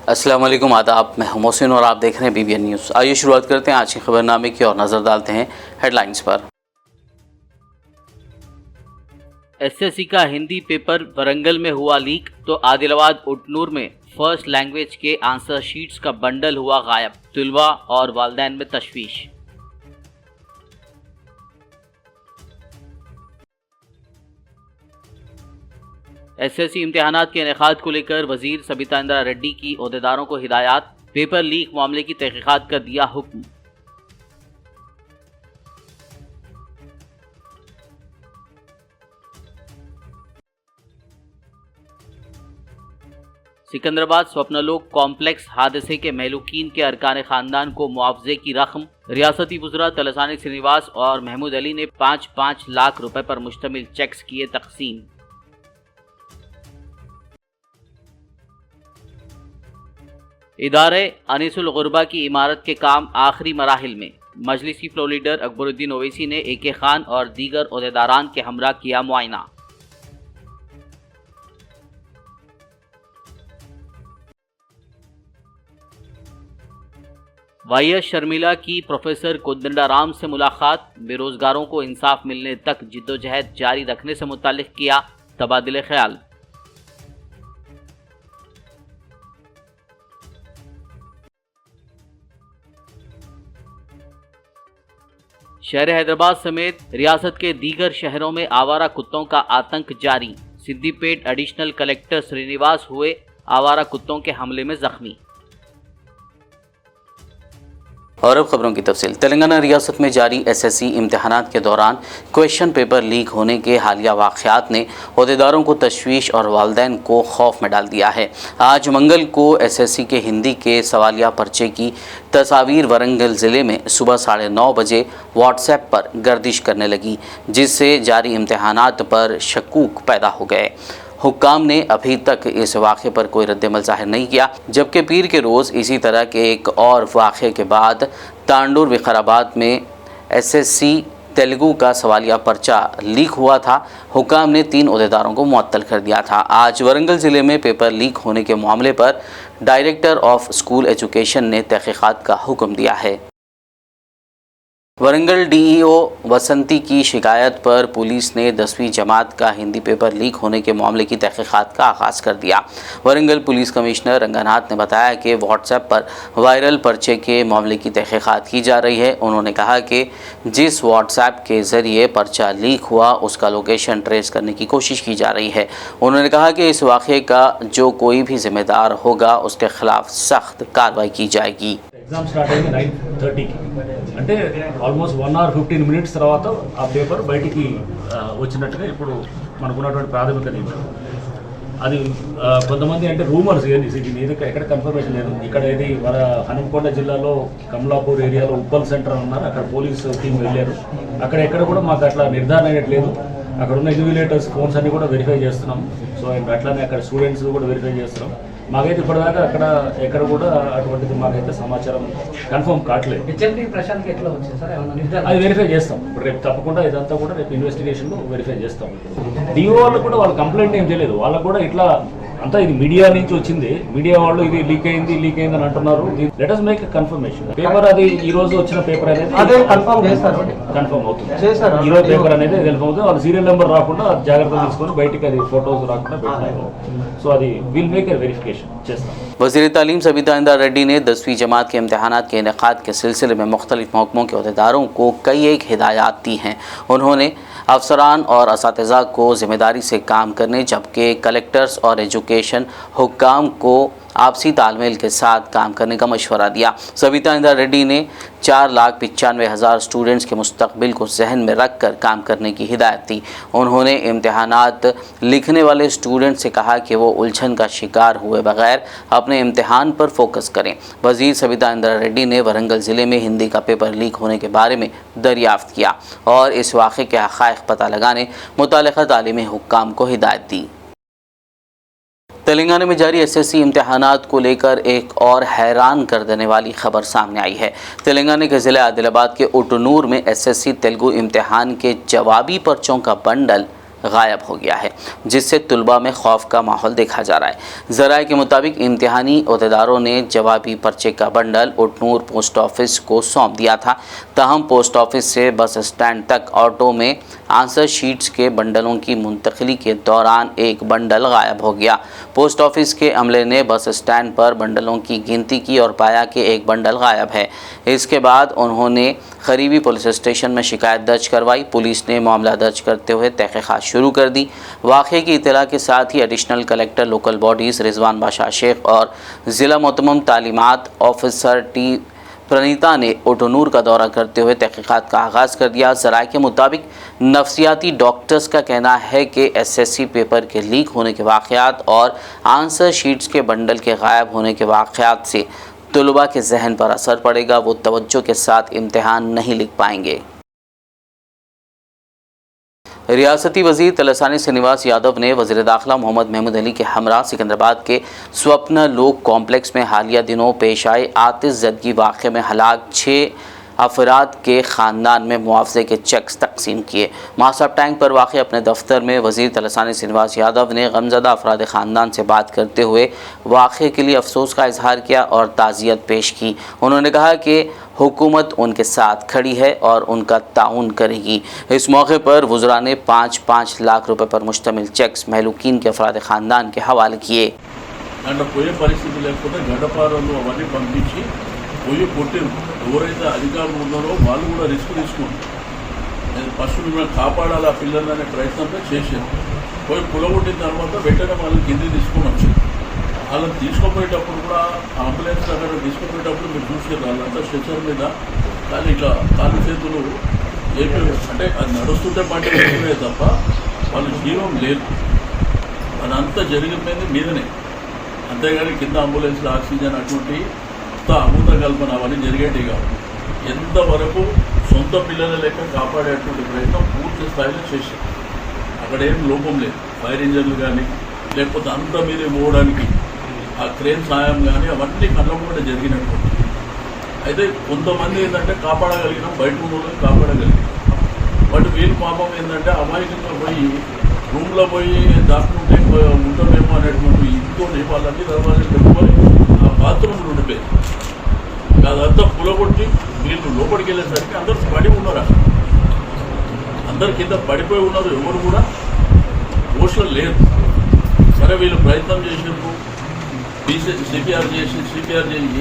अस्सलाम वालेकुम, आदाब। मैं हूं मोहसिन और आप देख रहे हैं BBN न्यूज़। आइए शुरुआत करते हैं आज के खबरनामे की और नज़र डालते हैं हेडलाइंस पर। SSC का हिंदी पेपर वरंगल में हुआ लीक तो आदिलाबाद उटनूर में फर्स्ट लैंग्वेज के आंसर शीट्स का बंडल हुआ गायब। तुलबा और वालिदैन में तशवीश। SSC इम्तिहानात के इनेकाद को लेकर वजीर सबिता इंदिरा रेड्डी की ओहदेदारों को हिदायत। पेपर लीक मामले की तहकीकात का दिया हुक्म। सिकंदराबाद स्वप्नलोक कॉम्प्लेक्स हादसे के महलूकीन के अरकान खानदान को मुआवजे की रकम। रियासती वज़रा तलसानी श्रीनिवास और महमूद अली ने 5-5 लाख रुपए पर मुश्तमिल चेक्स किए तकसीम। इदारे अनीसुल गुरबा की इमारत के काम आखिरी मराहिल में। मजलिसी फ्लोर लीडर अकबरुद्दीन ओवैसी ने AK खान और दीगर ओहदेदारान के हमरा किया मुआयना। YS शर्मिला की प्रोफेसर कोदंडाराम से मुलाकात। बेरोजगारों को इंसाफ मिलने तक जिद्दोजहद जारी रखने से मुताल्लिक किया तबादले ख्याल। शहर हैदराबाद समेत रियासत के दीगर शहरों में आवारा कुत्तों का आतंक जारी। सिद्दीपेट एडिशनल कलेक्टर श्रीनिवास हुए आवारा कुत्तों के हमले में जख्मी। और अब खबरों की तफसील। तेलंगाना रियासत में जारी SSC इम्तिहानात के दौरान क्वेश्चन पेपर लीक होने के हालिया वाक़यात ने ओहदेदारों को तशवीश और वालिदैन को खौफ में डाल दिया है। आज मंगल को SSC के हिंदी के सवालिया पर्चे की तस्वीर वरंगल ज़िले में सुबह 9:30 बजे व्हाट्सएप पर गर्दिश करने लगी, जिससे जारी इम्तिहानात पर शकूक पैदा हो गए। हुक्काम ने अभी तक इस वाक़े पर कोई रद्दमल ज़ाहिर नहीं किया, जबकि पीर के रोज़ इसी तरह के एक और वाक़े के बाद तांडूर विकाराबाद में SSC तेलुगु का सवालिया पर्चा लीक हुआ था। हुक्काम ने 3 ओहदेदारों को मुअत्तल कर दिया था। आज वरंगल ज़िले में पेपर लीक होने के मामले पर डायरेक्टर ऑफ स्कूल एजुकेशन ने तहक़ीक़ात का हुक्म दिया है। वरंगल DEO वसंती की शिकायत पर पुलिस ने 10वीं जमात का हिंदी पेपर लीक होने के मामले की तहक़ीक़ात का आगाज़ कर दिया। वरंगल पुलिस कमिश्नर रंगनाथ ने बताया कि व्हाट्सएप पर वायरल पर्चे के मामले की तहक़ीक़ात की जा रही है। उन्होंने कहा कि जिस व्हाट्सएप के ज़रिए पर्चा लीक हुआ उसका लोकेशन ट्रेस करने की कोशिश की जा रही है। उन्होंने कहा कि इस वाक़े का जो कोई भी ज़िम्मेदार होगा उसके ख़िलाफ़ सख्त कार्रवाई की जाएगी। ఎగ్జామ్ స్టార్ట్ అయింది 9:30కి, అంటే ఆల్మోస్ట్ 1 hour 15 minutes తర్వాత ఆ పేపర్ బయటికి వచ్చినట్టుగా ఇప్పుడు మనకున్నటువంటి ప్రాథమిక నివేదిక. అది కొంతమంది అంటే రూమర్స్ ఏంది, ఇది ఎక్కడ కన్ఫర్మేషన్ లేదు. ఇక్కడ ఏది మన హనుమకొండ జిల్లాలో కమలాపూర్ ఏరియాలో ఉప్పల్ సెంటర్ ఉన్నారు, అక్కడ పోలీసు టీం వెళ్ళారు. అక్కడ ఎక్కడ కూడా మాకు అట్లా నిర్ధారణ అయ్యట్లేదు. అక్కడ ఉన్న ఇన్విజిలేటర్స్ ఫోన్స్ అన్ని కూడా వెరిఫై చేస్తున్నాం. సో అట్లానే అక్కడ స్టూడెంట్స్ కూడా వెరిఫై చేస్తున్నాం. మాకైతే ఇప్పటిదాకా అక్కడ ఎక్కడ కూడా అటువంటిది మాకైతే సమాచారం కన్ఫర్మ్ కావట్లేదు. అది వెరిఫై చేస్తాం ఇప్పుడు, రేపు తప్పకుండా ఇదంతా కూడా రేపు ఇన్వెస్టిగేషన్లో వెరిఫై చేస్తాం. DO వాళ్ళు కూడా వాళ్ళ కంప్లైంట్ ఏం చేయలేదు. వాళ్ళకు కూడా ఇట్లా అంతా ఇది మీడియా నుంచి వచ్చింది, మీడియా వాళ్ళు ఇది లీక్ అయింది అని అంటున్నారు. Let us make confirmation. Paper అది ఈ రోజు వచ్చిన పేపర్ అనేది కన్ఫర్మ్ అవుతుంది. ఈ రోజు పేపర్ అనేది కన్ఫర్మ్ అవుతుంది. వాళ్ళు సీరియల్ నెంబర్ రాకుండా జాగ్రత్తలు తీసుకొని బయటికి అది ఫోటోస్ రాకుండా పెట్టారు. సో అది విల్ మేక్ ఏ వెరిఫికేషన్ చేస్తాం. वज़ीर तालीम सबिता इंदिरा रेड्डी ने 10वीं जमात के इम्तिहानात के इनेकाद के सिलसिले में मुख्तलिफ महकमों के अहदेदारों को कई एक हिदायत दी हैं। उन्होंने अफसरान और असातिज़ा को ज़िम्मेदारी से काम करने, जबकि कलेक्टर्स और एजुकेशन हुक्काम को आपसी तालमेल के साथ काम करने का मशवरा दिया। सबिता इंदिरा रेड्डी ने 4,95,000 स्टूडेंट्स के मुस्तकबिल को जहन में रख कर काम करने की हिदायत दी। उन्होंने इम्तिहानात लिखने वाले स्टूडेंट से कहा कि वो उलझन का शिकार हुए बगैर अपने इम्तिहान पर फोकस करें। वज़ीर सबिता इंदिरा रेड्डी ने वरंगल ज़िले में हिंदी का पेपर लीक होने के बारे में दरियाफ्त किया और इस वाक़े के हक़ाइक़ पता लगाने मुताल्लिक़ा तालीमी हुक्काम को हिदायत दी। तेलंगाना में जारी SSC इम्तिहानात को लेकर एक और हैरान कर देने वाली खबर सामने आई है। तेलंगाना के ज़िले आदिलाबाद के उटनूर में SSC तेलुगु इम्तिहान के जवाबी पर्चों का बंडल गायब हो गया है, जिससे तुलबा में खौफ का माहौल देखा जा रहा है। ज़राए के मुताबिक इम्तिहानी अहदेदारों ने जवाबी पर्चे का बंडल उटनूर पोस्ट ऑफिस को सौंप दिया था। ताहम पोस्ट ऑफिस से बस स्टैंड तक ऑटो में आंसर शीट्स के बंडलों की मुंतकली के दौरान एक बंडल गायब हो गया। पोस्ट ऑफिस के अमले ने बस स्टैंड पर बंडलों की गिनती की और पाया कि एक बंडल गायब है। इसके बाद उन्होंने करीबी पुलिस स्टेशन में शिकायत दर्ज करवाई। पुलिस ने मामला दर्ज करते हुए तहकीकात शुरू कर दी। वाक़े की इत्तला के साथ ही additional collector local bodies Rizwan Badshah Sheikh और ज़िला मुतम्मम तालीमात ऑफिसर टी प्रणीता ने उटनूर का दौरा करते हुए तहकीकात का आगाज़ कर दिया। ज़राए के मुताबिक नफ्सियाती डॉक्टर्स का कहना है कि SSC पेपर के लीक होने के वाक़यात और आंसर शीट्स के बंडल के गायब होने के वाक़यात से तलबा के जहन पर असर पड़ेगा। वो तवज्जो के साथ इम्तिहान नहीं लिख पाएंगे। रियासती वज़ीर तलसानी श्रीनिवास यादव ने वज़ीर दाखिला मोहम्मद महमूद अली के हमरा सिकंदराबाद के स्वप्न लोक कॉम्प्लेक्स में हालिया दिनों पेश आए आतिशज़दगी वाक़े में हलाक 6 अफराद के ख़ानदान में मुआवजे के चेक्स तकसीम किए। मासाब टैंक पर वाक़ अपने दफ्तर में वज़ीर तलसानी श्रीनिवास यादव ने गमज़दा अफराद ख़ानदान से बात करते हुए वाक़े के लिए अफसोस का इजहार किया और ताज़ियत पेश की। उन्होंने कहा कि हुकूमत उनके साथ खड़ी है और उनका ताउन करेगी। इस मौके पर वज़रा ने 5-5 लाख रुपए पर मुश्तमिल चेक्स महलूकीन के अफराद ख़ानदान के हवाले किए। పోయి కొట్టిరు ఎవరైతే అధికారులు ఉన్నారో వాళ్ళు కూడా రిస్క్ తీసుకున్నారు. ఫస్ట్ మిమ్మల్ని కాపాడాలి ఆ పిల్లలనే ప్రయత్నంతో చేశారు. పోయి కులగొట్టిన తర్వాత వెంటనే వాళ్ళని కిందికి తీసుకొని వచ్చారు. వాళ్ళని తీసుకుపోయేటప్పుడు కూడా అంబులెన్స్ దగ్గర తీసుకుపోయేటప్పుడు మీరు చూసారు వాళ్ళంతా స్ట్రెచర్ మీద కానీ ఇట్లా కాళ్ళు చేతులు ఏపీ అంటే అది నడుస్తుంటే పంటే వస్తున్నాయి తప్ప వాళ్ళు జీవం లేదు. అదంతా జరిగిపోయింది మీదనే, అంతేగాని కింద అంబులెన్స్లో ఆక్సిజన్ అటువంటి అమృత కల్పన అవన్నీ జరిగేటివి కావు. ఎంతవరకు సొంత పిల్లల లెక్క కాపాడేటువంటి ప్రయత్నం పూర్తి స్థాయిలో చేశారు. అక్కడ ఏం లోపం లేదు. ఫైర్ ఇంజన్లు కానీ లేకపోతే అంత మీద పోవడానికి ఆ క్రేన్ సాయం కానీ అవన్నీ కళ్ళకుండా జరిగినటువంటి. అయితే కొంతమంది ఏంటంటే కాపాడగలిగినాం, బయట ఉన్న కాపాడగలిగినాం. బట్ వీళ్ళు పాపం ఏంటంటే అమాయకంగా పోయి రూమ్లో పోయి దాక్కుంటే ఉంటామేమో అనేటువంటి ఇంట్లో వాళ్ళన్నీ దర్వాజాలు పెట్టుకొని ఆ బాత్రూమ్లు ఉండిపోయింది. అదంతా పులగొట్టి వీళ్ళు లోపలికి వెళ్ళేసరికి అందరూ పడి ఉన్నారు. అక్కడ అందరు కింద పడిపోయి ఉన్నారు. ఎవరు కూడా ఓషలో లేరు. సరే వీళ్ళు ప్రయత్నం చేసినప్పుడు సిపిఆర్ చేసి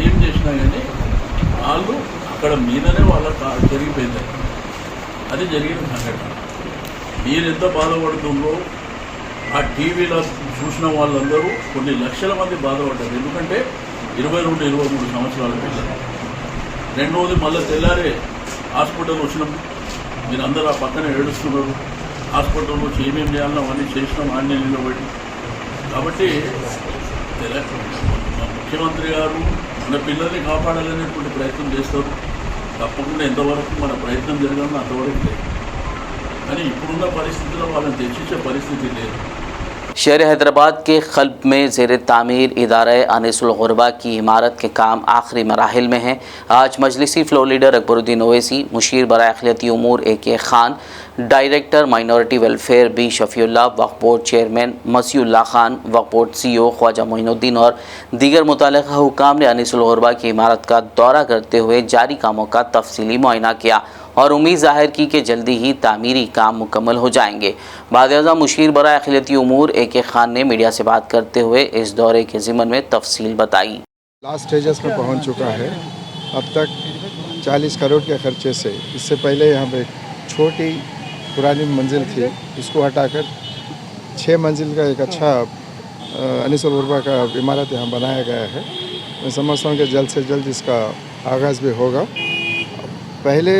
ఏం చేసినా కానీ వాళ్ళు అక్కడ మీదనే వాళ్ళ జరిగిపోయింది. అది జరిగిన సంఘటన. మీరు ఎంత బాధపడుతుందో ఆ టీవీలో చూసిన వాళ్ళందరూ కొన్ని లక్షల మంది బాధపడ్డారు. ఎందుకంటే 22-23 సంవత్సరాల పిల్లలు. రెండవది మళ్ళీ తెల్లారే హాస్పిటల్ వచ్చినాం. మీరు అందరూ ఆ పక్కన ఏడుస్తున్నారు. హాస్పిటల్లో వచ్చి ఏమేమి చేయాలో అవన్నీ చేసినాం ఆన్లైన్ నిలబడి. కాబట్టి ముఖ్యమంత్రి గారు మన పిల్లల్ని కాపాడాలనేటువంటి ప్రయత్నం చేస్తారు. తప్పకుండా ఎంతవరకు మన ప్రయత్నం జరగాలో అంతవరకు లేదు. కానీ ఇప్పుడున్న పరిస్థితిలో వాళ్ళని తెచ్చించే పరిస్థితి లేదు. शहर हैदराबाद के खल्ब में ज़ेर तामीर इदारा अनीसुल गुरबा की इमारत के काम आखिरी मराहिल में हैं। आज मजलिसी फ्लोर लीडर अकबरुद्दीन ओवैसी, मुशीर बराए अखिलती उमूर AK Khan, director minority welfare B Shafiullah, Waqf board chairman Masiullah Khan, Waqf board CO Khwaja Moinuddin और दीगर मुतल्लिक़ा हुक्काम ने अनीसुल गुरबा की इमारत का दौरा करते हुए जारी कामों का तफसीली मुआयना किया और उम्मीद ज़ाहिर की कि जल्दी ही तामीरी काम मुकम्मल हो जाएंगे। वज़ीर-ए-आज़म मुशीर बराए अखिलती उमूर AK खान ने मीडिया से बात करते हुए इस दौरे के ज़िमन में तफसील बताई। लास्ट स्टेजस में पहुंच चुका है। अब तक 40 करोड़ के खर्चे से, इससे पहले यहाँ पे छोटी पुरानी मंजिल थी, उसको हटाकर 6 मंजिल का एक अच्छा अनीसुल गुरबा का इमारत यहाँ बनाया गया है। मैं समझता हूँ कि जल्द से जल्द इसका आगाज़ भी होगा। पहले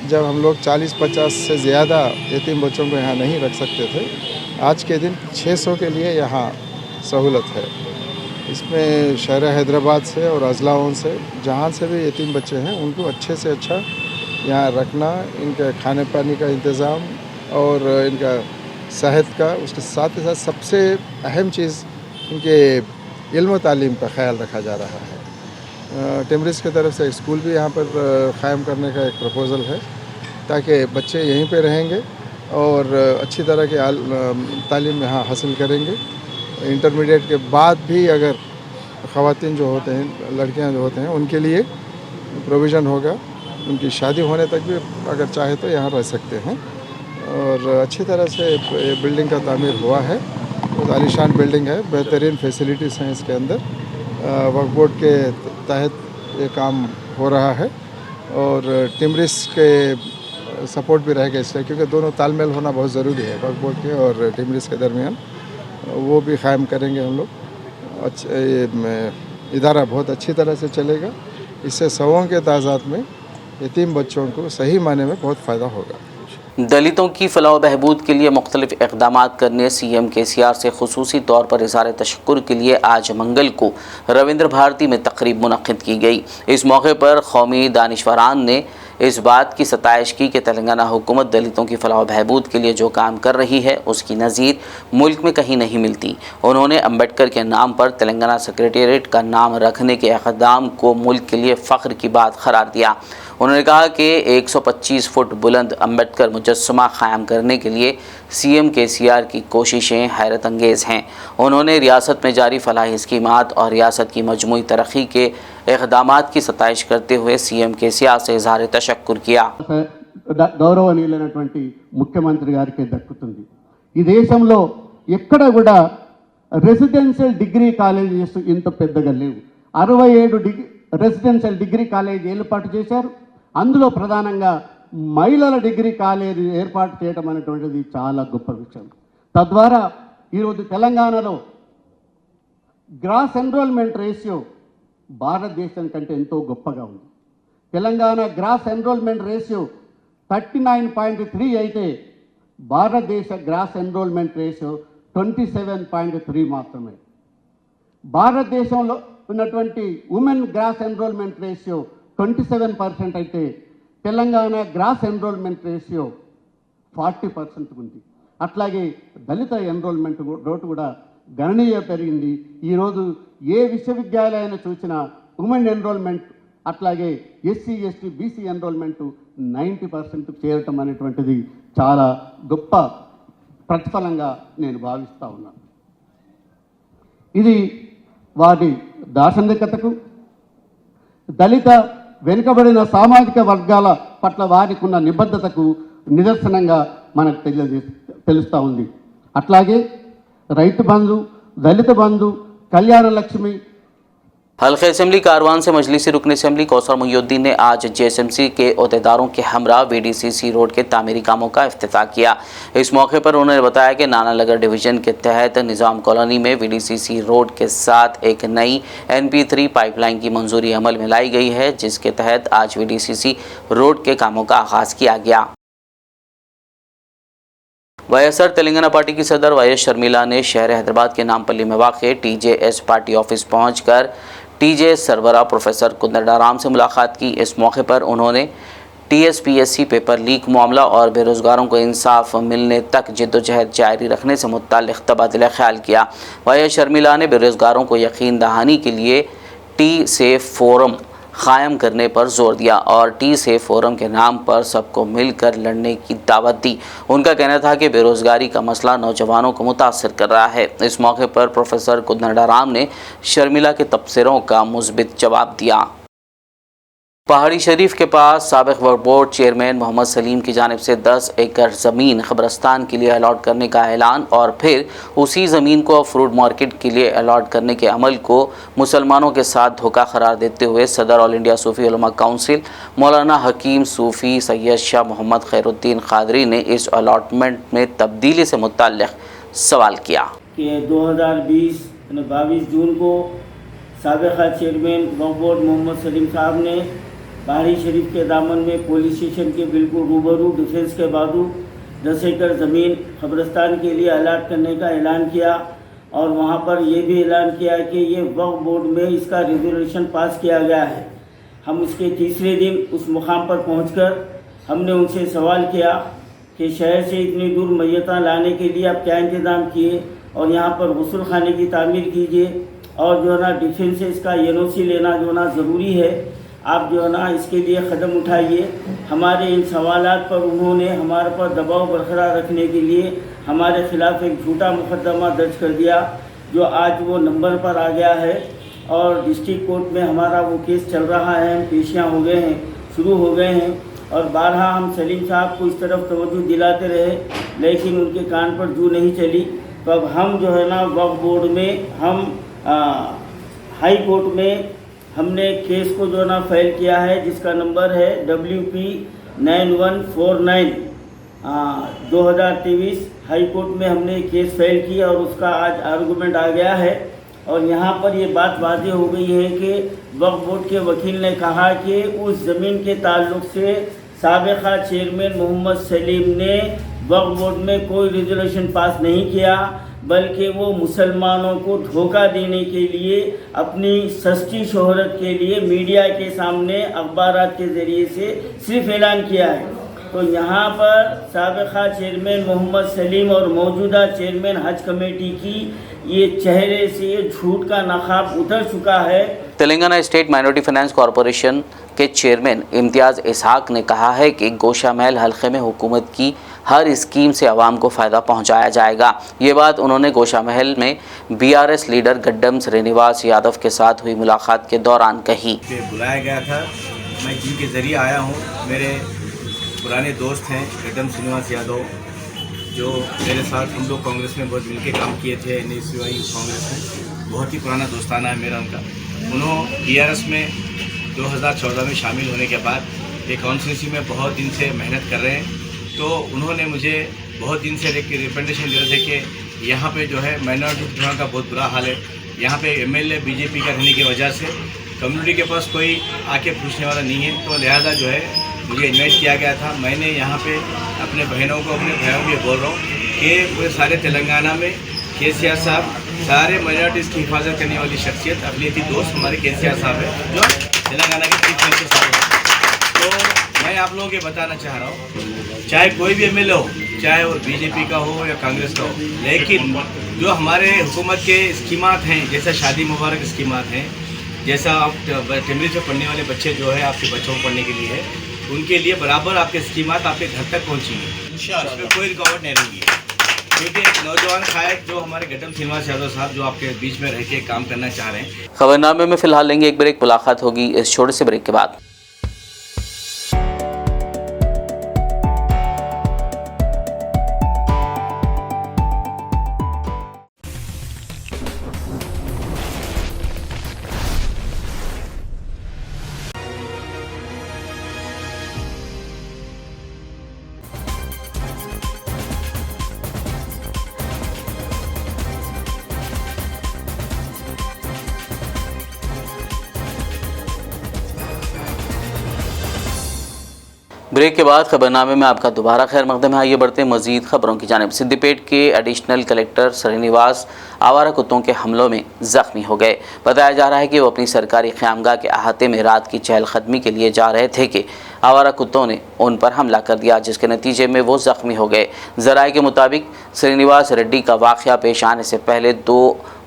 जब हम लोग 40-50 से ज़्यादा यतीम बच्चों को यहाँ नहीं रख सकते थे, आज के दिन 600 के लिए यहाँ सहूलत है। इसमें शहर हैदराबाद से और अजलाओं से जहाँ से भी यतीम बच्चे हैं उनको अच्छे से अच्छा यहाँ रखना, इनके खाने पानी का इंतज़ाम और इनका सेहत का, उसके साथ ही साथ सबसे अहम चीज़ इनके इल्म तालीम का ख्याल रखा जा रहा है। टिमरिस की तरफ से एक स्कूल भी यहाँ पर क़ायम करने का एक प्रपोज़ल है ताकि बच्चे यहीं पे रहेंगे और अच्छी तरह की तालीम यहाँ हासिल करेंगे। इंटरमीडिएट के बाद भी अगर ख़वातीन जो होते हैं, लड़कियाँ जो होते हैं, उनके लिए प्रोविज़न होगा। उनकी शादी होने तक भी अगर चाहे तो यहाँ रह सकते हैं। और अच्छी तरह से ये बिल्डिंग का तामीर हुआ है। बहुत आलीशान बिल्डिंग है, बेहतरीन फैसिलिटीज़ हैं इसके अंदर। वक्फ बोर्ड के तहत ये काम हो रहा है और टिमरिस के सपोर्ट भी रहेगा इसलिए, क्योंकि दोनों तालमेल होना बहुत ज़रूरी है वक्फ बोर्ड के और टिमरिस के दरमियान। वो भी क़ायम करेंगे हम लोग। अच्छा, ये इदारा बहुत अच्छी तरह से चलेगा। इससे सवों के तादाद में यतीम बच्चों को सही माने में बहुत फ़ायदा होगा। दलितों की फलाह व बहबूद के लिए मुख्तलिफ इक़दामात करने CM KCR से खुसूसी तौर पर इज़हार तशक्कुर के लिए आज मंगल को रविंद्र भारती में तकरीब मुनक़्क़िद की गई। इस मौके पर कौमी दानिशवरान ने इस बात की सताइश की कि तेलंगाना हुकूमत दलितों की फलाह व बहबूद के लिए जो काम कर रही है उसकी नज़ीर मुल्क में कहीं नहीं मिलती। उन्होंने अम्बेडकर के नाम पर तेलंगाना सेक्रेटेरिएट का नाम रखने के इक़दाम को मुल्क के लिए फ़ख्र की बात करार दिया। उन्होंने कहा कि 125 फुट बुलंद अम्बेडकर मुजस्समा क़ायम करने के लिए CM KCR की कोशिशें हैरत अंगेज़ हैं। उन्होंने रियासत में जारी फलाही स्कीमात और रियासत की मजमूई तरक्की के इक़दामात की सताइश करते हुए CM KCR से इज़हार तशक्कुर किया। గౌరవనీయులైనటువంటి ముఖ్యమంత్రి గారికి దక్కుతుంది। ఈ దేశంలో ఎక్కడ కూడా రెసిడెన్షియల్ డిగ్రీ కాలేజెస్ ఇంత పెద్దగా లేవు। 67 రెసిడెన్షియల్ డిగ్రీ కాలేజ్ ఏర్పాటు చేశారు। అందులో ప్రధానంగా మహిళల డిగ్రీ కాలేజీ ఏర్పాటు చేయడం అనేటువంటిది చాలా గొప్ప విషయం। తద్వారా ఈరోజు తెలంగాణలో గ్రాస్ ఎన్రోల్మెంట్ రేషియో భారతదేశం కంటే ఎంతో గొప్పగా ఉంది। తెలంగాణ గ్రాస్ ఎన్రోల్మెంట్ రేషియో 39.3 అయితే భారతదేశ గ్రాస్ ఎన్రోల్మెంట్ రేషియో 27.3 మాత్రమే। భారతదేశంలో ఉన్నటువంటి ఉమెన్ గ్రాస్ ఎన్రోల్మెంట్ రేషియో 27% అయితే తెలంగాణ గ్రాస్ ఎన్రోల్మెంట్ రేషియో 40% ఉంది। అట్లాగే దళిత ఎన్రోల్మెంట్ రేటు కూడా గణనీయంగా పెరిగింది। ఈరోజు ఏ విశ్వవిద్యాలయాన్ని చూసినా ఉమెన్ ఎన్రోల్మెంట్ అట్లాగే SC ST BC ఎన్రోల్మెంట్ 90% చేరటం అనేటువంటిది చాలా గొప్ప ప్రతిఫలంగా నేను భావిస్తూ ఉన్నాను। ఇది వాటి దార్శనికతకు దళిత వెనుకబడిన సామాజిక వర్గాల పట్ల వారికి ఉన్న నిబద్ధతకు నిదర్శనంగా మనకు తెలుస్తూ ఉంది। అట్లాగే రైతు బంధు, దళిత బంధు, కళ్యాణ లక్ష్మి। हल्के असम्बली कारवान से मजलिसी रुकन असम्बली कौसर मुहिउद्दीन ने आज JSMC के अहदेदारों के हमरा VDCC रोड के तामीरी कामों का इफ्तिताह किया। इस मौके पर उन्होंने बताया कि नानानगर डिवीज़न के तहत निज़ाम कॉलोनी में VDCC रोड के साथ एक नई NP3 पाइपलाइन की मंजूरी अमल में लाई गई है, जिसके तहत आज VDCC रोड के कामों का आगाज़ किया गया। YSR तेलंगाना पार्टी की सदर YS शर्मिला ने शहर हैदराबाद के नामपल्ली में वाक़े TJS पार्टी ऑफिस पहुंचकर TJS सरबराह प्रोफेसर कुंदराराम से मुलाकात की। इस मौके पर उन्होंने TSPSC पेपर लीक मामला और बेरोज़गारों को इंसाफ मिलने तक जद्दोजहद जारी रखने से मुत्तल्लिक़ तबादला ख्याल किया। YS शर्मिला ने बेरोज़गारों को यकीन दहानी के लिए T-Safe फोरम क़ायम करने पर जोर दिया और T-Safe फोरम के नाम पर सबको मिलकर लड़ने की दावत दी। उनका कहना था कि बेरोज़गारी का मसला नौजवानों को मुतासर कर रहा है। इस मौके पर प्रोफेसर कुंदराराम ने शर्मिला के तबसरों का मुस्बित जवाब दिया। पहाड़ी शरीफ के पास साबिक़ वक्फ बोर्ड चेयरमैन मोहम्मद सलीम की जानिब से 10 एकड़ ज़मीन क़ब्रस्तान के लिए अलॉट करने का ऐलान और फिर उसी ज़मीन को फ्रूट मार्केट के लिए अलॉट करने के अमल को मुसलमानों के साथ धोखा करार देते हुए सदर ऑल इंडिया सूफ़ी उलमा काउंसिल मौलाना हकीम सूफ़ी सैयद शाह मोहम्मद खैरुद्दीन क़ादरी ने इस अलॉटमेंट में तब्दीली से मुत्तल्लिक़ सवाल किया कि 2022 जून को साबिक़ा चेयरमैन वक्फ बोर्ड मोहम्मद सलीम साहब ने पहाड़ी शरीफ के दामन में पुलिस स्टेशन के बिल्कुल रूबरू डिफेंस के बाजू 10 एकड़ ज़मीन कब्रिस्तान के लिए अलाट करने का ऐलान किया और वहाँ पर यह भी ऐलान किया कि ये वक्फ बोर्ड में इसका रेजोल्यूशन पास किया गया है। हम उसके तीसरे दिन उस मुकाम पर पहुंचकर हमने उनसे सवाल किया कि शहर से इतनी दूर मैयतां लाने के लिए आप क्या इंतज़ाम किए और यहाँ पर गुस्ल खाने की तामीर कीजिए और जो है ना डिफेंस से इसका NOC लेना जो ना ज़रूरी है। आप जो है ना इसके लिए कदम उठाइए। हमारे इन सवालात पर उन्होंने हमारे पर दबाव बरकरार रखने के लिए हमारे खिलाफ एक झूठा मुकदमा दर्ज कर दिया, जो आज वो नंबर पर आ गया है और डिस्ट्रिक्ट कोर्ट में हमारा वो केस चल रहा है। हम पेशियाँ हो गए हैं, शुरू हो गए हैं और बारहा हम सलीम साहब को इस तरफ तवज्जो दिलाते रहे, लेकिन उनके कान पर जू नहीं चली। तो अब हम जो है ना वक्फ बोर्ड में हम हाई कोर्ट में हमने केस को जो है ना फाइल किया है, जिसका नंबर है WP 9149 2023। हाई कोर्ट में हमने केस फाइल किया और उसका आज आर्गूमेंट आ गया है और यहाँ पर ये बात वाज़ेह हो गई है कि वक्फ बोर्ड के वकील ने कहा कि उस ज़मीन के ताल्लुक से साबिक़ा चेयरमैन मोहम्मद सलीम ने वक्फ बोर्ड में कोई रेजोल्यूशन पास नहीं किया, बल्कि वो मुसलमानों को धोखा देने के लिए अपनी सस्ती शोहरत के लिए मीडिया के सामने अखबारात के ज़रिए से सिर्फ ऐलान किया है। तो यहाँ पर साबिक़ा चेयरमैन मोहम्मद सलीम और मौजूदा चेयरमैन हज कमेटी की ये चेहरे से झूठ का नकाब उतर चुका है। Telangana state minority finance corporation के चेयरमैन इम्तियाज़ इसहाक ने कहा है कि गोशा महल हल्के में हुकूमत की हर स्कीम से आवाम को फ़ायदा पहुंचाया जाएगा। ये बात उन्होंने गोशा महल में BRS लीडर गड्डम श्रीनिवास यादव के साथ हुई मुलाकात के दौरान कही। बुलाया गया था, मैं जिनके ज़रिए आया हूँ। मेरे पुराने दोस्त हैं गड्डम श्रीनिवास यादव, जो मेरे साथ हम लोग कांग्रेस में बहुत मिलकर काम किए थे। NSY कांग्रेस में बहुत ही पुराना दोस्ताना है मेरा उनका। उन्होंने BRS में 2014 में शामिल होने के बाद ये कॉन्स्टिट्यूंसी में बहुत दिन से मेहनत कर रहे हैं। तो उन्होंने मुझे बहुत दिन से रिप्रेजेंटेशन दे रहे थे कि यहाँ पे जो है माइनॉरिटी का बहुत बुरा हाल है। यहाँ पे MLA BJP का रहने की वजह से कम्युनिटी के पास कोई आके पूछने वाला नहीं है। तो लिहाजा जो है मुझे इन्वाइट किया गया था। मैंने यहाँ पे अपने बहनों को, अपने भाइयों को बोल रहा हूँ कि पूरे सारे तेलंगाना में KCR साहब सारे माइनॉरिटीज़ की हिफाजत करने वाली शख्सियत अकलियती दोस्त हमारे KCR साहब है, जो तेलंगाना के चीफ मिनिस्टर साहब हैं। तो मैं आप लोगों को बताना चाह रहा हूँ, चाहे कोई भी MLA हो, चाहे वो BJP का हो या कांग्रेस का हो, लेकिन जो हमारे हुकूमत के स्कीमात हैं, जैसा शादी मुबारक स्कीमात हैं, जैसा आप टेमरी से पढ़ने वाले बच्चे जो है आपके बच्चों को पढ़ने के लिए है, उनके लिए बराबर आपके स्कीमात आपके घर तक पहुँचेंगे। इसमें कोई रुकावट नहीं रहेगी, क्योंकि एक नौजवान कायद जो हमारे गड्डम श्रीनिवास यादव साहब जो आपके बीच में रह के काम करना चाह रहे हैं। खबरनामे में फिलहाल लेंगे एक ब्रेक। मुलाकात होगी इस छोटे से ब्रेक के बाद। ब्रेक के बाद खबरनामे में आपका दोबारा खैर मकदम है। आइए बढ़ते हैं मजीद खबरों की जानिब। सिद्दीपेट के एडिशनल कलेक्टर श्रीनिवास आवारा कुत्तों के हमलों में ज़ख्मी हो गए। बताया जा रहा है कि वो अपनी सरकारी ख़यामगाह के अहाते में रात की चहलकदमी के लिए जा रहे थे कि आवारा कुत्तों ने उन पर हमला कर दिया, जिसके नतीजे में वो ज़ख्मी हो गए। ज़राए के मुताबिक श्रीनिवास रेड्डी का वाक़या पेश आने से पहले 2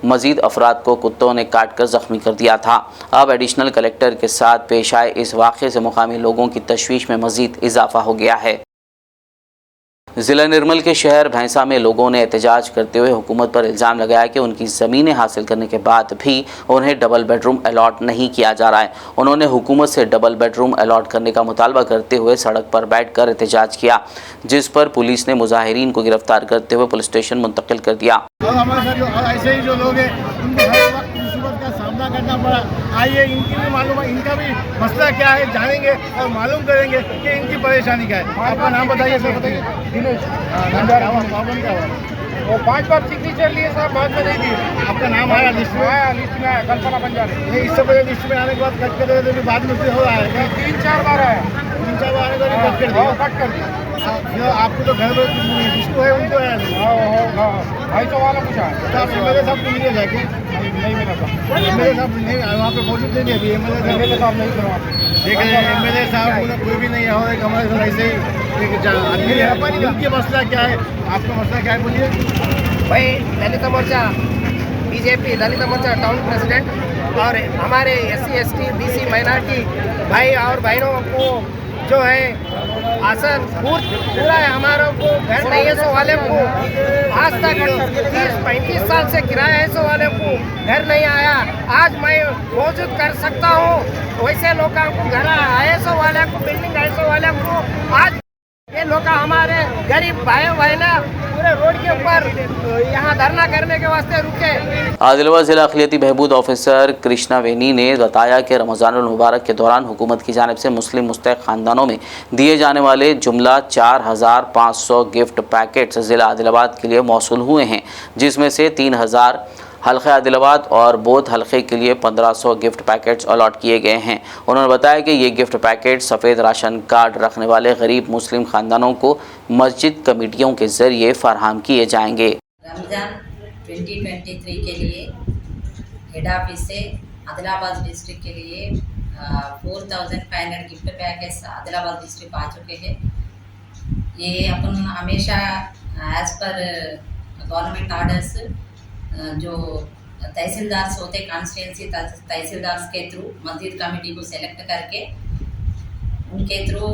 मज़ीद अफराद को कुत्तों ने काट कर ज़ख्मी कर दिया था। अब एडिशनल कलेक्टर के साथ पेश आए इस वाक़े से मुकामी लोगों की तशवीश में मज़ीद इजाफ़ा हो गया है। ज़िला निर्मल के शहर भैंसा में लोगों ने एहतजाज करते हुए हुकूमत पर इल्ज़ाम लगाया कि उनकी ज़मीनें हासिल करने के बाद भी उन्हें डबल बेडरूम अलॉट नहीं किया जा रहा है। उन्होंने हुकूमत से डबल बेडरूम अलॉट करने का मुतालबा करते हुए सड़क पर बैठकर एहतजाज किया, जिस पर पुलिस ने मुजाहिरीन को गिरफ्तार करते हुए पुलिस स्टेशन मुंतकिल कर दिया। हमारे साथ ऐसे ही जो लोग हैं उनको हर वक्त मुसीबत का सामना करना पड़ा। आइए इनकी भी मालूम है, इनका भी मसला क्या है जानेंगे और मालूम करेंगे कि इनकी परेशानी क्या है। आपका नाम बताइए सर। बताइए वो 5 बार सिग्नेचर लिए साहब, बाद में नहीं दिए। आपका नाम आया लिस्ट में? आया लिस्ट में, आया कल्पना बंजारे। ये इससे पहले लिस्ट में आने के बाद कट कर देते थे, बाद में फिर हो रहा है 3-4 बार आया। 3-4 बार आने के बाद कट कर दिया। कट कर दिया। आपको तो घर में जिसको है उनको है भाई तो वाला पूछा मेरे साहब को मिले जाके नहीं मिला था। मेरे साहब नहीं वहाँ पे मौजूद नहीं अभी। MLA साहब नहीं करवाते। देखिए MLA साहब कोई भी नहीं है, हमारे साथ ऐसे ही आदमी है। उनकी मसला क्या है, आपका मसला क्या है बोलिए। भाई दलित मोर्चा BJP दलित मोर्चा टाउन प्रेसिडेंट और हमारे SC ST BC माइनॉरिटी भाई और बहनों को जो है आसन पूरा है, हमारे को घर नहीं है सो वाले को आज तक 30-35 साल से किराया है सो वाले को घर नहीं आया। आज मैं मौजूद कर सकता हूँ वैसे लोगों को घर आए सो वाले को बिल्डिंग आए सो वाले को आज ये लोग हमारे गरीब भाई बहन पूरे रोड के ऊपर यहाँ धरना करने के वास्ते रुके। आदिलाबाद जिला अखिलियती बहबूद ऑफिसर कृष्णा वेनी ने बताया कि रमज़ानुल मुबारक के दौरान हुकूमत की जानिब से मुस्लिम मुस्तहिक़ ख़ानदानों में दिए जाने वाले जुमला 4500 गिफ्ट पैकेट्स ज़िला आदिलाबाद के लिए मौसूल हुए हैं, जिसमें से 3000 हल्क़े आदिलाबाद और बोध हल्क़े के लिए 1500 गिफ्ट पैकेट्स अलॉट किए गए हैं। उन्होंने बताया कि ये गिफ्ट पैकेट सफ़ेद राशन कार्ड रखने वाले गरीब मुस्लिम ख़ानदानों को मस्जिद कमेटियों के ज़रिए फराहम किए जाएंगे। रमज़ान 2023 के लिए हेड ऑफिस से आदिलाबाद डिस्ट्रिक्ट के लिए 4500 गिफ्ट पैकेज आदिलाबाद डिस्ट्रिक्ट आ चुके हैं। ये अपन हमेशा एज़ पर गवर्नमेंट आर्डर्स जो तहसीलदार होते कॉन्स्टिट्यूंसी तहसीलदार के थ्रू मस्जिद कमेटी को सेलेक्ट करके उनके थ्रू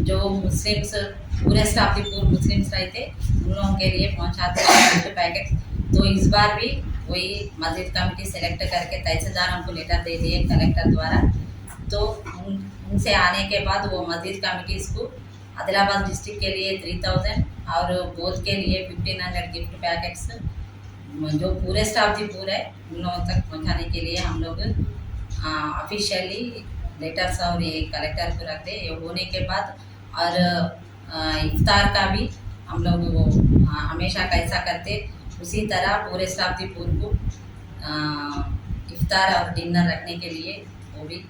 जो मुस्लिम्स पूरे स्टाफ पूरे मुस्लिम्स रहते उन लोगों के लिए पहुंचाते हैं गिफ्ट पैकेट। तो इस बार भी वही मस्जिद कमेटी सेलेक्ट करके तहसीलदार हमको लेटर दे दिए कलेक्टर द्वारा। तो उनसे आने के बाद वो मस्जिद कमेटीज़ को आदिलाबाद डिस्ट्रिक्ट के लिए 3000 और बोध के लिए 1500 गिफ्ट पैकेट्स जो पूरे स्टाफ पूरे उन लोगों तक पहुंचाने के लिए हम लोग ऑफिशियली लेटर्स और ये कलेक्टर को रखते हैं। ये होने के बाद और इफ्तार का भी हम लोग वो हमेशा कैसा करते उसी तरह पूरे स्टाफ को इफ्तार और डिनर रखने के लिए वो भी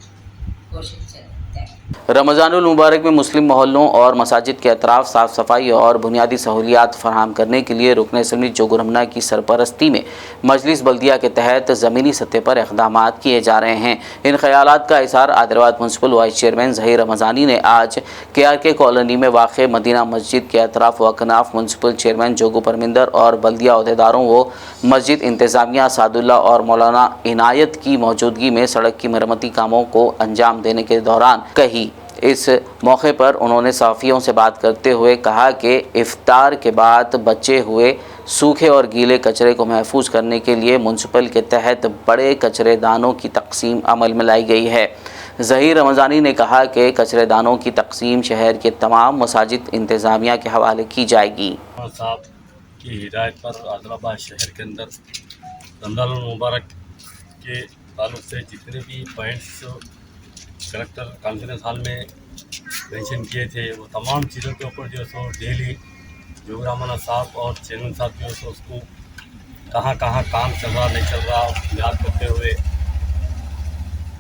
कोशिश चलते हैं। रमज़ानुल मुबारक में मुस्लिम मोहल्लों और मसाजिद के अतराफ साफ़ सफाई और बुनियादी सहूलियात फराहम करने के लिए रुकन असम्बली जोगुर रमना की सरपरस्ती में मजलिस बल्दिया के तहत ज़मीनी सतह पर इक़दाम किए जा रहे हैं। इन ख्यालात का इज़हार Adilabad municipal vice chairman Zaheer Ramzani ने आज KRK कॉलोनी में वाक़ मदीना मस्जिद के अतराफ व अकनाफ म्यूनसिपल चेयरमैन जोगू परमिंदर और बल्दिया अहदेदारों व मस्जिद इंतज़ामिया सादुल्ला और मौलाना इनायत की मौजूदगी में सड़क की मरम्मती कामों को अंजाम देने के दौरान कही। इस मौके पर उन्होंने सहाफ़ियों से बात करते हुए कहा कि इफ्तार के बाद बचे हुए सूखे और गीले कचरे को महफूज करने के लिए म्यूनसिपल के तहत बड़े कचरेदानों की तकसीम अमल में लाई गई है। ज़हीर रमज़ानी ने कहा कि कचरेदानों की तकसीम शहर के तमाम मसाजिद इंतज़ामिया के हवाले की जाएगी। साहब की हिदायत पर आदिलाबाद शहर के अंदर रमज़ानुल मुबारक के ताल्लुक़ से जितने भी पॉइंट्स कलेक्टर कॉन्फ्रेंस हॉल में मेंशन किए थे वो तमाम चीज़ों के ऊपर जो है सो डेली जोगुर रमना साहब और चेयरमैन साहब जो है सो उसको कहाँ कहाँ काम चल रहा नहीं चल रहा याद करते हुए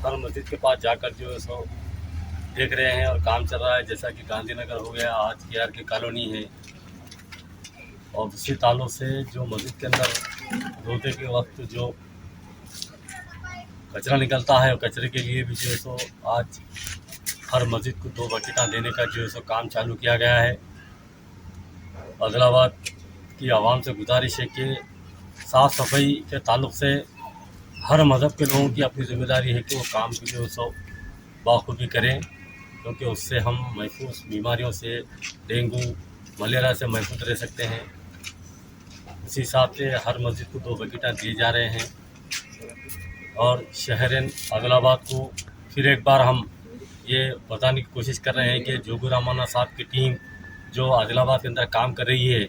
हर मस्जिद के पास जाकर जो है सो देख रहे हैं और काम चल रहा है। जैसा कि गांधीनगर हो गया, आज KRK कॉलोनी है, और उसी ताल्लुक़ से जो मस्जिद के अंदर रोज़े के वक्त जो कचरा निकलता है और कचरे के लिए भी जो है सो आज हर मस्जिद को 2 बकेटा देने का जो है सो काम चालू किया गया है। आदिलाबाद की आवाम से गुजारिश है कि साफ़ सफाई के ताल्लुक़ से हर मज़हब के लोगों की अपनी ज़िम्मेदारी है कि वो काम को जो है सो बाखूबी करें, क्योंकि उससे हम महफूज बीमारियों से डेंगू मलेरिया से महफूज रह सकते हैं। इसी हिसाब से हर मस्जिद को 2 बकेटा दिए जा रहे हैं और शहरन आदिलाबाद को फिर एक बार हम ये बताने की कोशिश कर रहे हैं कि जोगुर रमना साहब की टीम जो आदिलाबाद के अंदर काम कर रही है,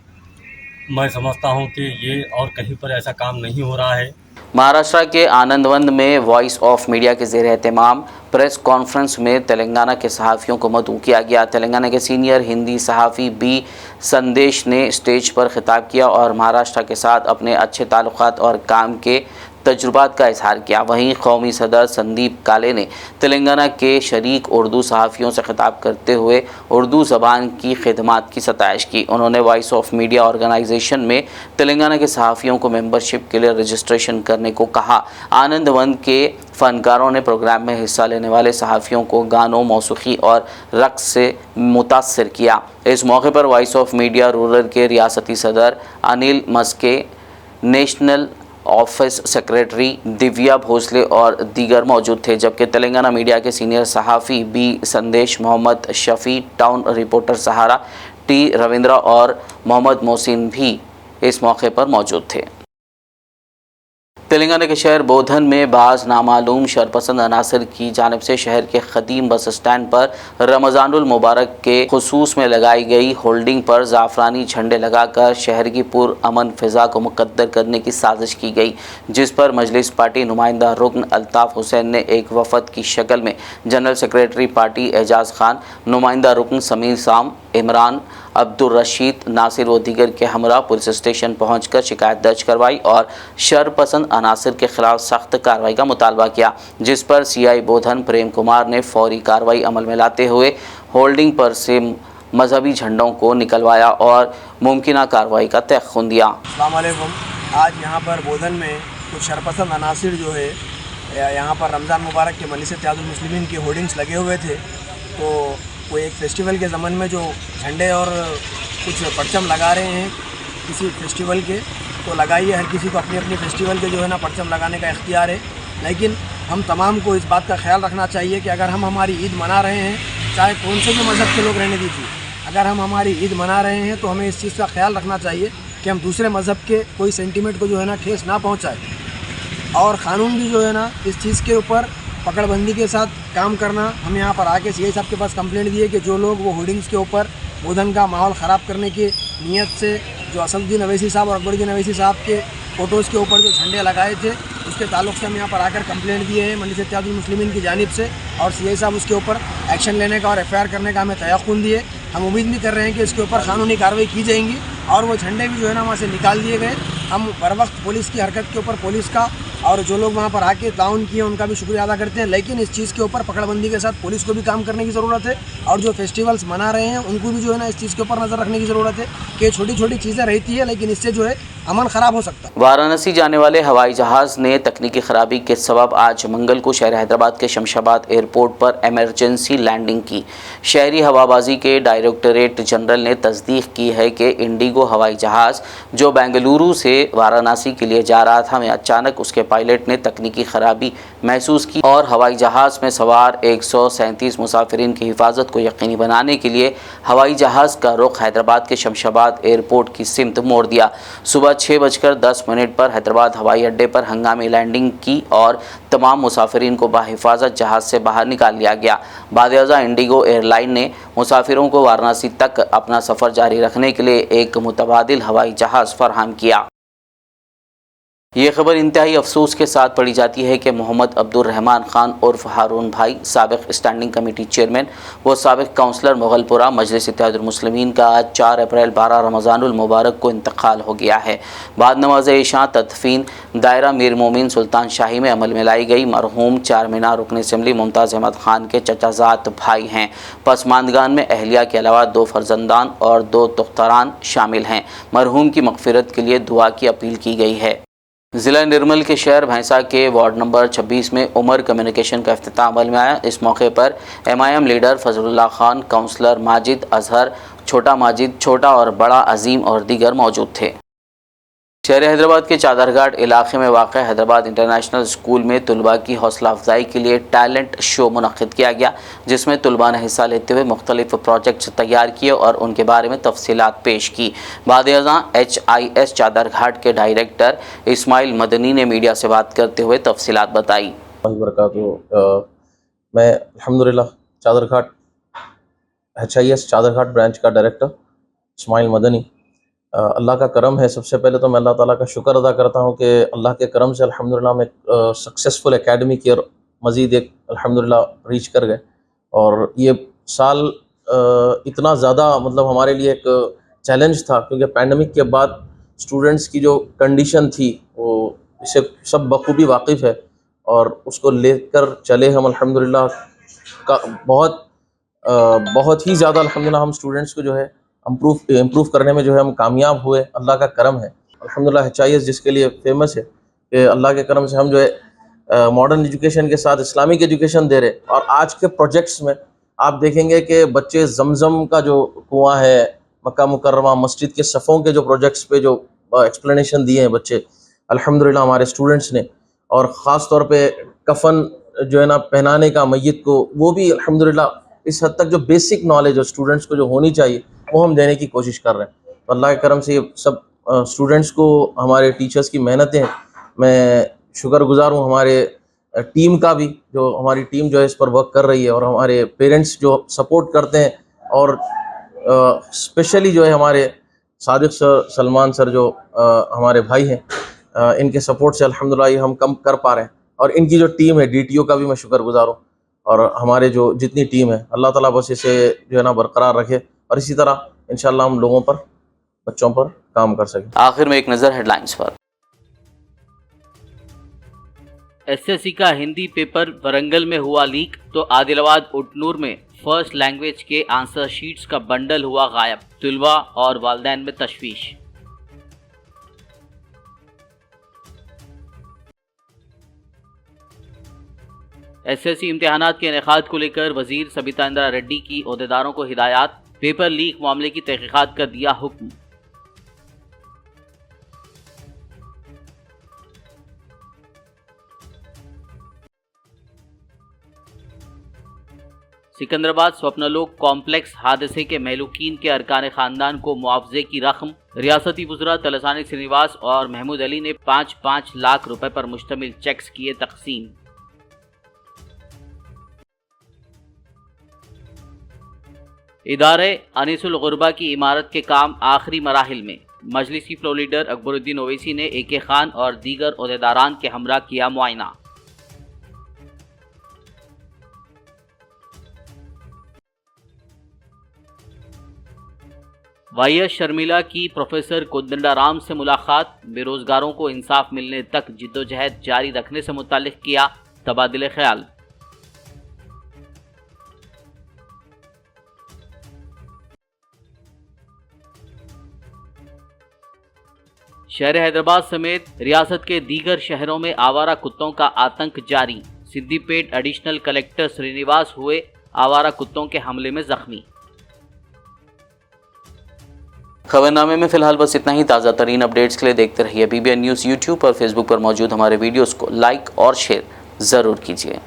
मैं समझता हूँ कि ये और कहीं पर ऐसा काम नहीं हो रहा है। महाराष्ट्र के आनंदवन में वॉइस ऑफ मीडिया के ज़ेर एहतमाम प्रेस कॉन्फ्रेंस में तेलंगाना के सहाफ़ियों को मदऊ किया गया। तेलंगाना के सीनियर हिंदी सहाफ़ी बी संदेश ने स्टेज पर खिताब किया और महाराष्ट्र के साथ अपने अच्छे ताल्लुकात और काम के तजुर्बात का इजहार किया। वहीं कौमी सदर संदीप काले ने तेलंगाना के शरीक उर्दू सहाफ़ियों से खिताब करते हुए उर्दू ज़बान की खिदमात की सताइश की। उन्होंने वॉइस ऑफ मीडिया ऑर्गेनाइजेशन में तेलंगाना के सहाफ़ियों को मेंबरशिप के लिए रजिस्ट्रेशन करने को कहा। आनंदवन के फ़नकारों ने प्रोग्राम में हिस्सा लेने वाले सहाफ़ियों को गानों, मौसीक़ी और रक़्स से मुतासर किया। इस मौके पर वॉइस ऑफ मीडिया रूरल के रियासती सदर Anil Maske, national office secretary Divya Bhosle और दीगर मौजूद थे, जबकि तेलंगाना मीडिया के सीनियर सहाफ़ी B Sandesh, Mohammed Shafi, town reporter Sahara T Ravindra और मोहम्मद मोहसिन भी इस मौके पर मौजूद थे। तेलंगाना के शहर बोधन में बाज़ नामालूम शरपसंद अनासर की जानिब से शहर के ख़दीम बस स्टैंड पर रमज़ानुल मुबारक के खुसूस में लगाई गई होल्डिंग पर ज़ाफ़रानी झंडे लगाकर शहर की पुरअमन फ़िज़ा को मुकद्दर करने की साजिश की गई, जिस पर मजलिस पार्टी नुमाइंदा रुकन अल्ताफ़ हुसैन ने एक वफ़द की शक्ल में जनरल सेक्रेटरी पार्टी एजाज़ खान, नुमाइंदा रुकन समीर साम, इमरान, अब्दुल रशीद, नासिर व दीगर के हमरा पुलिस स्टेशन पहुंचकर शिकायत दर्ज करवाई और शरपसंद अनासर के खिलाफ सख्त कार्रवाई का मुतालबा किया, जिस पर सीआई बोधन प्रेम कुमार ने फौरी कार्रवाई अमल में लाते हुए होल्डिंग पर से मजहबी झंडों को निकलवाया और मुमकिन कार्रवाई का तयख्खुन दिया। अस्सलाम वालेकुम। आज यहाँ पर बोधन में कुछ शरपसंद अनासिर जो है यहाँ पर रमज़ान मुबारक के मजलिस इत्तेहादुल मुस्लिमीन के होर्डिंग्स लगे हुए थे, तो वो एक फ़ेस्टिवल के ज़मन में जो झंडे और कुछ परचम लगा रहे हैं किसी फेस्टिवल के, तो लगाइए, हर किसी को अपनी अपनी फेस्टिवल के जो है ना परचम लगाने का इख्तियार है, लेकिन हम तमाम को इस बात का ख्याल रखना चाहिए कि अगर हम हमारी ईद मना रहे हैं, चाहे कौन से भी मज़हब के लोग रहने दीजिए, अगर हम हमारी ईद मना रहे हैं तो हमें इस चीज़ का ख्याल रखना चाहिए कि हम दूसरे मज़हब के कोई सेंटिमेंट को जो है ना ठेस ना पहुँचाए, और क़ानून भी जो है ना इस चीज़ के ऊपर पकड़बंदी के साथ काम करना। हम यहाँ पर आके सीआई साहब के पास कंप्लेंट दिए कि जो लोग वो होर्डिंग्स के ऊपर बोधन का माहौल ख़राब करने की नीयत से जो असदुद्दीन अवैसी साहब और अकबरुद्दीन अवैसी साहब के फ़ोटोज़ के ऊपर जो झंडे लगाए थे, उसके ताल्लुक़ से हम यहाँ पर आकर कंप्लेंट दिए हैं मजलिस इत्तेहादुल मुस्लिमीन की जानिब से, और सीआई साहब उसके ऊपर एक्शन लेने का और एफआईआर करने का हमें तयक़्कुन दिए। हम उम्मीद भी कर रहे हैं कि इसके ऊपर कानूनी कार्रवाई की जाएंगी और वो झंडे भी जो है ना वहाँ से निकाल दिए गए। हम बर वक्त पुलिस की हरकत के ऊपर पुलिस का और जो लोग वहाँ पर आके ताउन किए उनका भी शुक्रिया अदा करते हैं, लेकिन इस चीज़ के ऊपर पकड़बंदी के साथ पुलिस को भी काम करने की ज़रूरत है, और जो फेस्टिवल्स मना रहे हैं उनको भी जो है ना इस चीज़ के ऊपर नज़र रखने की ज़रूरत है कि छोटी छोटी चीज़ें रहती है, लेकिन इससे जो है अमन ख़राब हो सकता है। वाराणसी जाने वाले हवाई जहाज़ ने तकनीकी खराबी के सबब आज मंगल को शहर हैदराबाद के शमशाबाद एयरपोर्ट पर इमरजेंसी लैंडिंग की। शहरी हवाबाजी के डायरेक्टरेट जनरल ने तस्दीक की है कि इंडिगो हवाई जहाज़ जो बेंगलुरु से वाराणसी के लिए जा रहा था में अचानक उसके पायलट ने तकनीकी खराबी महसूस की और हवाई जहाज़ में सवार 137 मुसाफिरीन की हिफाजत को यकीनी बनाने के लिए हवाई जहाज़ का रुख हैदराबाद के शमशाबाद एयरपोर्ट की सिमत मोड़ दिया। सुबह 6:10 पर हैदराबाद हवाई अड्डे पर हंगामी लैंडिंग की और तमाम मुसाफिरीन को बाहिफाजत जहाज़ से बाहर निकाल लिया गया। बाद-ए-अज़ा इंडिगो एयरलाइन ने मुसाफिरों को वाराणसी तक अपना सफ़र जारी रखने के लिए एक मुतबादिल हवाई जहाज़ फराहम किया। ये खबर इंतहाई अफसोस के साथ पढ़ी जाती है कि मोहम्मद अब्दुल रहमान खान उर्फ हारून भाई, साबिक़ स्टैंडिंग कमेटी चेयरमैन व साबिक़ काउंसलर मुगलपुरा मजलिस इत्तेहादुल मुस्लिमीन का आज 4 अप्रैल 12 रमज़ानुल मुबारक को इंतकाल हो गया है। बाद नमाज इशा तदफीन दायरा मीर मोमिन सुल्तान शाही में अमल में लाई गई। मरहूम चारमीनार रुकन असम्बली मुमताज़ अहमद खान के चचाजात भाई हैं। पसमानदगान में अहलिया के अलावा 2 फर्जंदान और 2 दुख्तरान शामिल हैं। मरहूम की मग़फ़िरत के लिए दुआ की अपील की गई है। ज़िला निर्मल के शहर भैंसा के वार्ड नंबर 26 में उमर कम्युनिकेशन का इफ्तिताह अमल में आया। इस मौके पर MIM leader Fazlullah Khan, councillor Majid Azhar, Chhota Majid, छोटा और बड़ा अजीम और दीगर मौजूद थे। शहर हैदराबाद के चादरघाट इलाके में वाक़ हैदराबाद इंटरनेशनल स्कूल में तलबा की हौसला अफजाई के लिए टैलेंट शो मुनक़्क़िद किया गया, जिसमें तलबा ने हिस्सा लेते हुए मुख्तलिफ प्रोजेक्ट्स तैयार किए और उनके बारे में तफसीलात पेश की। बाद-ए-अज़ा HIS चादरघाट के डायरेक्टर इस्माइल मदनी ने मीडिया से बात करते हुए तफसीलात बताई। मैं अल्हम्दुलिल्लाह चादरघाट HIS चादरघाट ब्रांच का डायरेक्टर इस्माइल मदनी। अल्लाह का करम है। सबसे पहले तो मैं अल्लाह ताला का शुक्र अदा करता हूँ कि अल्लाह के करम से अल्हम्दुलिल्लाह हम एक सक्सेसफुल एकेडमी की और मज़ीद एक अल्हम्दुलिल्लाह रीच कर गए। और ये साल इतना ज़्यादा मतलब हमारे लिए एक चैलेंज था, क्योंकि पैंडमिक के बाद स्टूडेंट्स की जो कंडीशन थी वो इससे सब बखूबी वाकिफ़ है, और उसको लेकर चले हम अल्हम्दुलिल्लाह का बहुत ही ज़्यादा अल्हम्दुलिल्लाह हम स्टूडेंट्स को जो है इम्प्रूव करने में जो है हम कामयाब हुए। अल्लाह का करम है अल्हम्दुलिल्लाह। HIS जिसके लिए फेमस है कि अल्लाह के करम से हम जो है मॉडर्न एजुकेशन के साथ इस्लामिक एजुकेशन दे रहे। और आज के प्रोजेक्ट्स में आप देखेंगे कि बच्चे जमज़म का जो कुआं है, मक्का मुकर्रमा मस्जिद के सफ़ों के जो प्रोजेक्ट्स पे जो एक्सप्लेनेशन दिए हैं बच्चे, अल्हम्दुलिल्लाह हमारे स्टूडेंट्स ने, और ख़ास तौर पे कफन जो है ना पहनाने का मैयत को, वो भी अल्हम्दुलिल्लाह इस हद तक जो बेसिक नॉलेज है स्टूडेंट्स को जो होनी चाहिए वो हम देने की कोशिश कर रहे हैं। तो अल्लाह के करम से ये सब स्टूडेंट्स को, हमारे टीचर्स की मेहनतें, मैं शुक्रगुजार हूँ हमारे टीम का भी, जो हमारी टीम जो है इस पर वर्क कर रही है, और हमारे पेरेंट्स जो सपोर्ट करते हैं, और स्पेशली जो है हमारे सादिक सर, सलमान सर जो हमारे भाई हैं, इनके सपोर्ट से अल्हम्दुलिल्लाह ये हम कम कर पा रहे हैं। और इनकी जो टीम है DTO का भी मैं शुक्रगुजार हूँ, और हमारे जो जितनी टीम है, अल्लाह ताला बस इसे जो है ना बरकरार रखे, और इसी तरह इंशाल्लाह हम लोगों पर, बच्चों पर काम कर सकें। आखिर में एक नज़र हेडलाइंस पर। SSC का हिंदी पेपर वरंगल में हुआ लीक, तो आदिलाबाद उटनूर में फर्स्ट लैंग्वेज के आंसर शीट्स का बंडल हुआ गायब, तुलबा और वालिदैन में तशवीश। SSC इम्तिहानात के इनेकाद को लेकर वजीर सबिता इंदिरा रेड्डी की ओहदेदारों को हिदायत, पेपर लीक मामले की तहकीकात का दिया हुक्म। सिकंदराबाद स्वप्नलोक कॉम्प्लेक्स हादसे के महलूकीन के अरकान खानदान को मुआवजे की रकम, रियासती वज़रा तलसानी श्रीनिवास और महमूद अली ने 5-5 लाख रुपए पर मुश्तमिल चेक्स किए तकसीम। इदारे अनीसुल गुरबा की इमारत के काम आखिरी मराहिल में, मजलिसी फ्लोर लीडर अकबरुद्दीन ओवैसी ने AK खान और दीगर ओहदेदारान के हमरा किया मुआयना। YS शर्मिला की प्रोफेसर कोदंडाराम से मुलाकात, बेरोजगारों को इंसाफ मिलने तक जिद्दोजहद जारी रखने से मुताल्लिक किया तबादिले ख्याल। शहर हैदराबाद समेत रियासत के दीगर शहरों में आवारा कुत्तों का आतंक जारी, सिद्दीपेट एडिशनल कलेक्टर श्रीनिवास हुए आवारा कुत्तों के हमले में जख्मी। खबरनामे में फिलहाल बस इतना ही। ताज़ा तरीन अपडेट्स के लिए देखते रहिए BBN न्यूज़। यूट्यूब और फेसबुक पर मौजूद हमारे वीडियोस को लाइक और शेयर ज़रूर कीजिए।